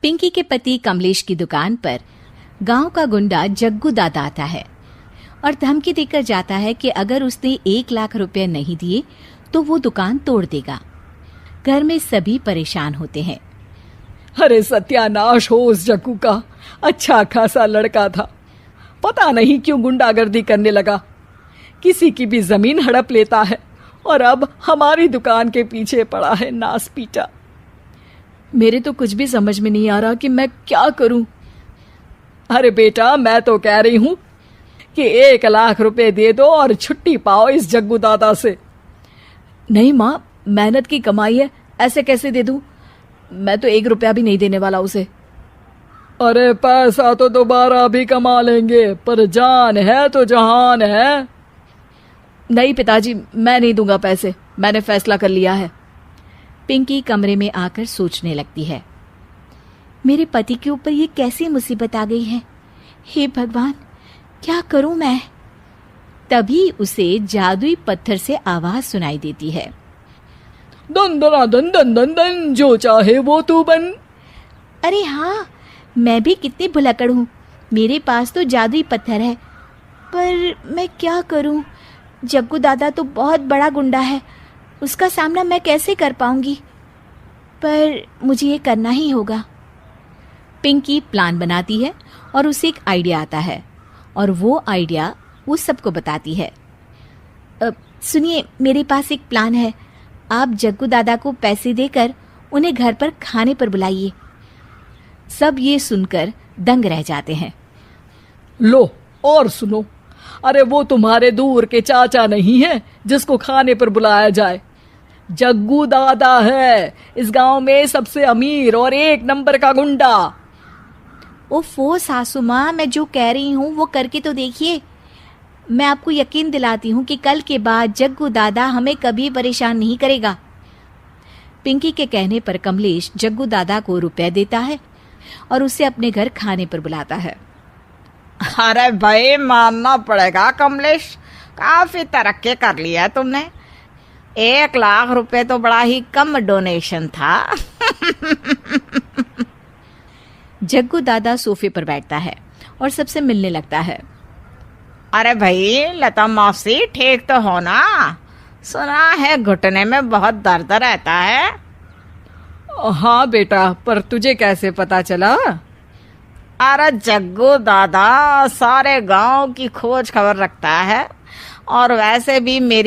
पिंकी के पति कमलेश की दुकान पर गांव का गुंडा जग्गू दादा आता है और धमकी देकर जाता है कि अगर उसने 1 लाख रुपए नहीं दिए तो वो दुकान तोड़ देगा। घर में सभी परेशान होते हैं। अरे सत्यानाश हो उस जग्गू का, अच्छा खासा लड़का था, पता नहीं क्यों गुंडागर्दी करने लगा। किसी की भी जमीन हड़प लेता है और अब हमारी दुकान के पीछे पड़ा है नास पीटा। मेरे तो कुछ भी समझ में नहीं आ रहा कि मैं क्या करूं। अरे बेटा, मैं तो कह रही हूं कि 1 लाख रुपए दे दो और छुट्टी पाओ इस जग्गू दादा से। नहीं माँ, मेहनत की कमाई है, ऐसे कैसे दे दूं? मैं तो 1 रुपया भी नहीं देने वाला उसे। अरे पैसा तो दोबारा भी कमा लेंगे, पर जान है तो जहान है। नहीं पिताजी, मैं नहीं दूंगा पैसे, मैंने फैसला कर लिया है। पिंकी कमरे में आकर सोचने लगती है, मेरे पति के ऊपर ये कैसी मुसीबत आ गई है। हे भगवान, क्या करूं मैं। तभी उसे जादुई पत्थर से आवाज सुनाई देती है, दन दना दन दन दन दन, जो चाहे वो तू बन। अरे हाँ, मैं भी कितनी भुलक्कड़ हूँ, मेरे पास तो जादुई पत्थर है, पर मैं क्या करूं। जग्गू दादा तो बहुत बड़ा गुंडा है, उसका सामना मैं कैसे कर पाऊंगी, पर मुझे ये करना ही होगा। पिंकी प्लान बनाती है और उसे एक आइडिया आता है और वो आइडिया वो सबको बताती है। सुनिए, मेरे पास एक प्लान है, आप जग्गू दादा को पैसे देकर उन्हें घर पर खाने पर बुलाइए। सब ये सुनकर दंग रह जाते हैं। लो और सुनो, अरे वो तुम्हारे दूर के चाचा नहीं है जिसको खाने पर बुलाया जाए। जग्गू दादा है इस गांव में सबसे अमीर और 1 नंबर का गुंडा। ओफो सासू माँ, मैं जो कह रही हूँ वो करके तो देखिए। मैं आपको यकीन दिलाती हूँ कि कल के बाद जग्गू दादा हमें कभी परेशान नहीं करेगा। पिंकी के कहने पर कमलेश जग्गू दादा को रुपए देता है और उसे अपने घर खाने पर बुलाता है। अरे भाई, मानना पड़ेगा कमलेश, काफी तरक्की कर लिया तुमने। 1 लाख रुपए तो बड़ा ही कम डोनेशन था। जग्गू दादा सोफे पर बैठता है और सबसे मिलने लगता है। अरे भाई, लता मौसी ठीक तो हो ना? सुना है घुटने में बहुत दर्द रहता है। हाँ बेटा, पर तुझे कैसे पता चला? अरे जग्गू दादा सारे गांव की खोज खबर रखता है, और वैसे भी मेरी